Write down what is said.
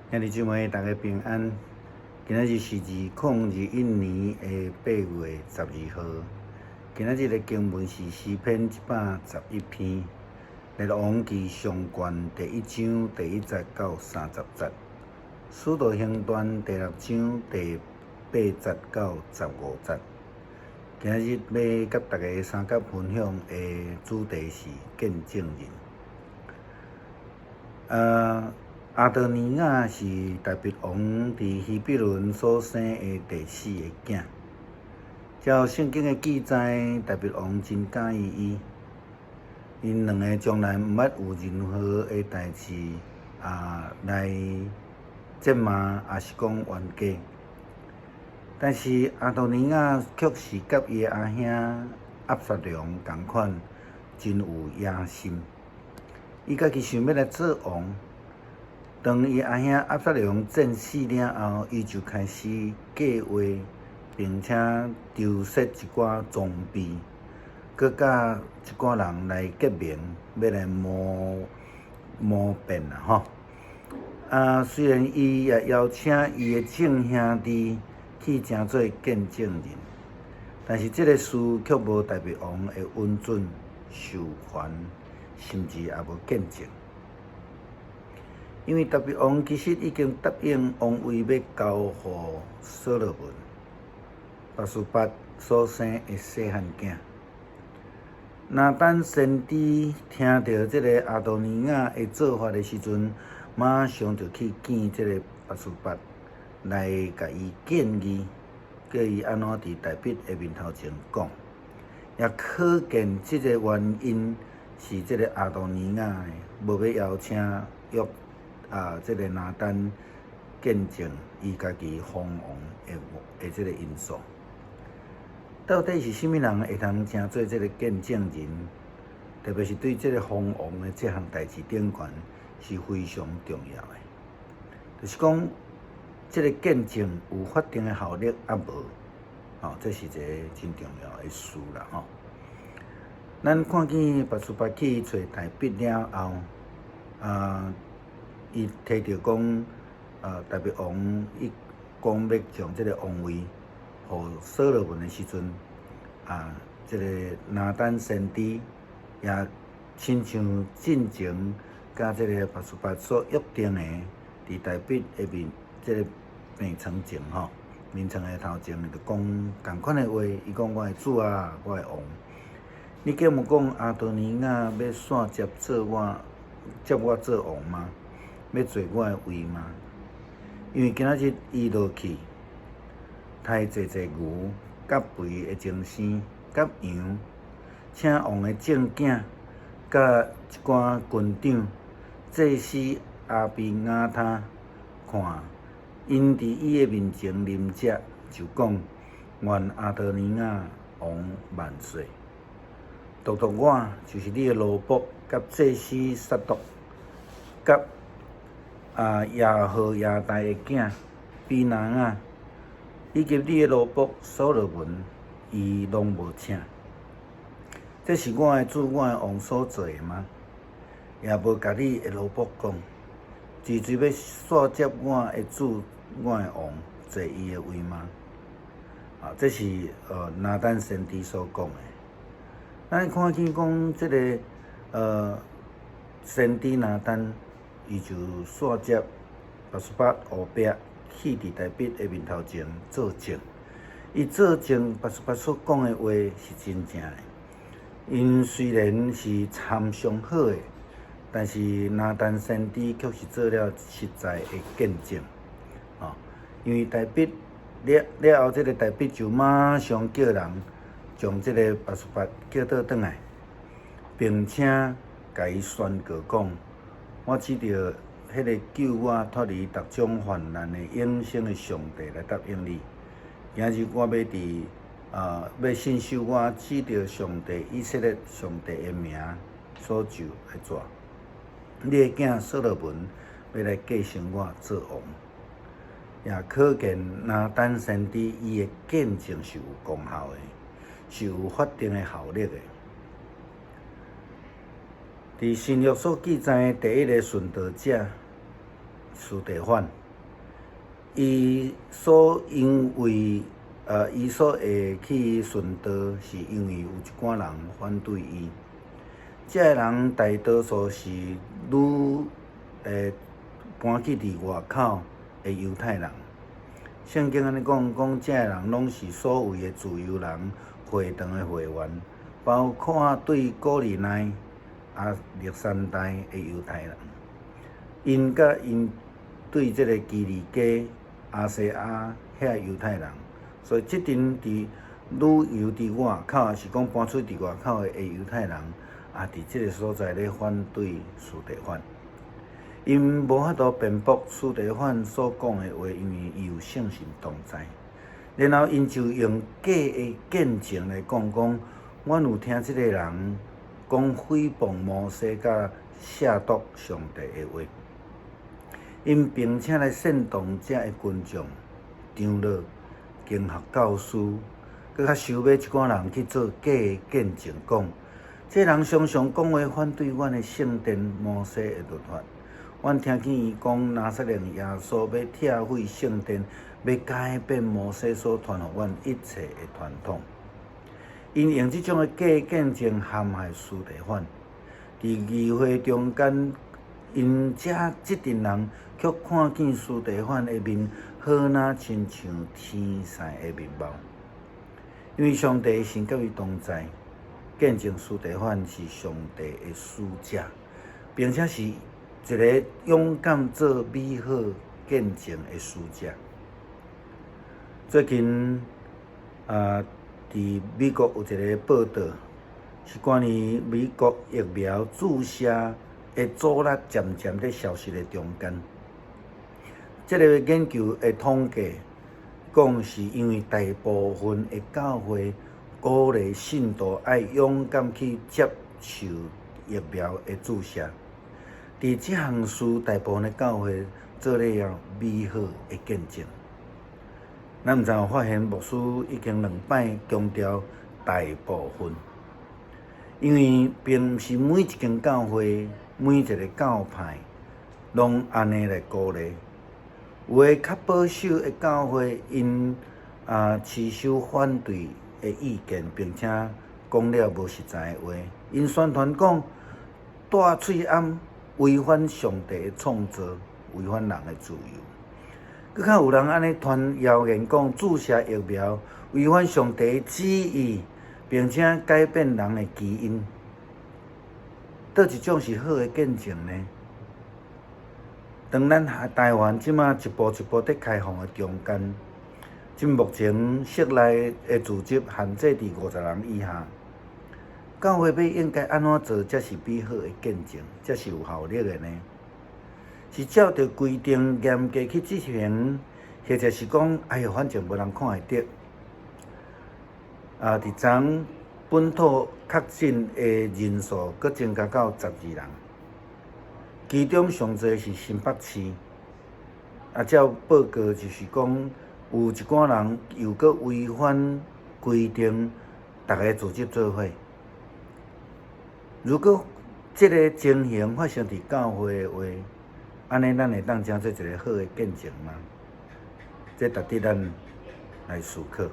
兄弟姊妹，大家平安。今仔日是2021年8月12号。今仔日的经文是诗篇111篇，列王记上卷第1章第1节到30节，使徒行传第6章第8节到15节。今仔日要甲大家三角分享的主题是见证人。阿多尼亚是大卫王伫希伯伦所生的第4个囝。照圣经的记载，大卫王真喜欢伊，因两个从来毋捌有任何的代志来折磨，也是讲冤家。但是阿多尼亚却是甲伊的阿兄押沙龙同款，真有野心。伊家己想要来做王。当伊阿兄押沙龙战死了后，伊就开始计划，并且筹设一寡装备，佮甲一寡人来结盟，要来谋变啦吼。虽然伊也邀请伊的众兄弟去争做见证人，但是这个事却无大卫王会允准受还，甚至也无见证。因为大卫王其实已经答应王位要交予所罗门，巴斯巴所生的细汉囝。拿单先知听到这个阿多尼亚的做法的时阵，马上就去见这个巴斯巴，来甲伊建议，叫伊安怎伫大卫的面头前讲，也可见这个原因是这个阿多尼亚无要邀请这个拿单见证伊家己封王的这个因素。到底是甚物人会通成做这个见证人？特别是对这个封王的这项代志顶悬是非常重要的。就是讲，这个见证有法定的效力啊无？这是一个真重要的事啦吼。咱看见巴斯巴去找大卫了后，伊提到讲，大卫王伊讲要将这个王位予所罗门的时阵，这个拿单先知也亲像进前甲这个巴斯巴所约定的，伫大卫的这个面床前面床的头前，就讲同款的话。伊讲：我的主啊，我的王，你敢有讲阿多尼亚要线接我做王吗？要坐我的位吗？因为今仔日伊落去，杀济牛、甲肥的精生、甲羊，请王的正囝，甲一寡军长、祭司阿比亚他看，因伫伊的面前啉食，就讲：愿阿多尼亚王万岁！独我就是你的奴仆，甲祭司撒督，甲亚何亚大的囝比拿雅，以及你的奴仆所罗门，伊拢无请。这是我的主，我的王所做的吗？也无甲你的奴仆讲，直要线接我的主，我的王坐伊的位吗？这是拿单先知所讲的。咱看见讲这个先知拿单。伊就线接巴斯巴乌壁去伫大卫的面头前作证。伊作证巴斯巴所讲的话是真正的。因虽然是参上好的，但是拿单先知却是做了实在的见证。因为大卫了后，这个大卫就马上叫人将这个巴斯巴叫倒转来，并且甲伊宣告讲。我只着迄个救我脱离各种患难的永生的上帝来答应你。今日我要要信守我只着上帝以色列上帝的名所就的纸。你的囝所罗门要来继承我做王，也可见拿单先知伊的见证是有功效的，是有法定的效力的。伫新约所记载第一个殉道者司提反，伊所因为伊所会去顺道，是因为有一寡人反对伊。遮个人大多数是搬去伫外口的犹太人。圣经安尼讲，遮个人拢是所谓的自由人会堂的会员，包括对古利奈、历山大的犹太人。因对即个基利家、亚细亚遐犹太人，所以即阵旅游伫外口，也是讲搬出伫外口的犹太人，伫即个所在咧反对司提反。因无法度辩驳司提反所讲的话，因为伊有圣神同在。然后因就用假的见证来讲，阮有听即个人讲诽谤摩西甲亵渎上帝的话。因并且来煽动遮的群众、长老、经学教师，佮收买一寡人去做假的见证，讲这人常常讲话反对阮的圣殿摩西的律法。阮听见伊讲拿撒勒耶稣要拆毁圣殿，要改变摩西所传互阮一切的传统。因用这种的假见证陷害司提反，伫议会中间，因即阵人却看见司提反的面好若亲像天使的面貌，因为上帝神甲伊同在，见证司提反是上帝的使者，并且是一个勇敢做美好见证的使者。最近伫美国有一个报道，是关于美国疫苗注射的阻力渐渐在消失的中间。这个研究的统计讲，是因为大部分的教会鼓励信徒爱勇敢去接受疫苗的注射。伫这项事，大部分的教会做了美好的见证。咱毋知有发现，牧师已经2摆强调大部分，因为并毋是每一间教会、每一个教派拢安尼来鼓励。有诶较保守的教会，因持守反对的意见，并且讲了无实在的话。因宣传讲戴喙暗违反上帝的创造，违反人的自由。佮较有人安尼传谣言讲注射疫苗违反上帝的旨意，并且改变人的基因。倒一种是好的见证呢？当咱台湾即马一步一步在开放的中间，即目前室内的聚集限制伫50人以下，教会应该安怎做才是美好的见证，才是有效力的呢？是照着规定严格去执行，或者是讲哎哟，反正无人看会到。伫昨本土确诊的人数佫增加到12人，其中上侪是新北市。照报告就是讲，有一寡人又佫违反规定，大家组织做伙。如果这个情形发生伫教会的话，安尼咱会当成做一个好的见证吗？这值得咱来思考。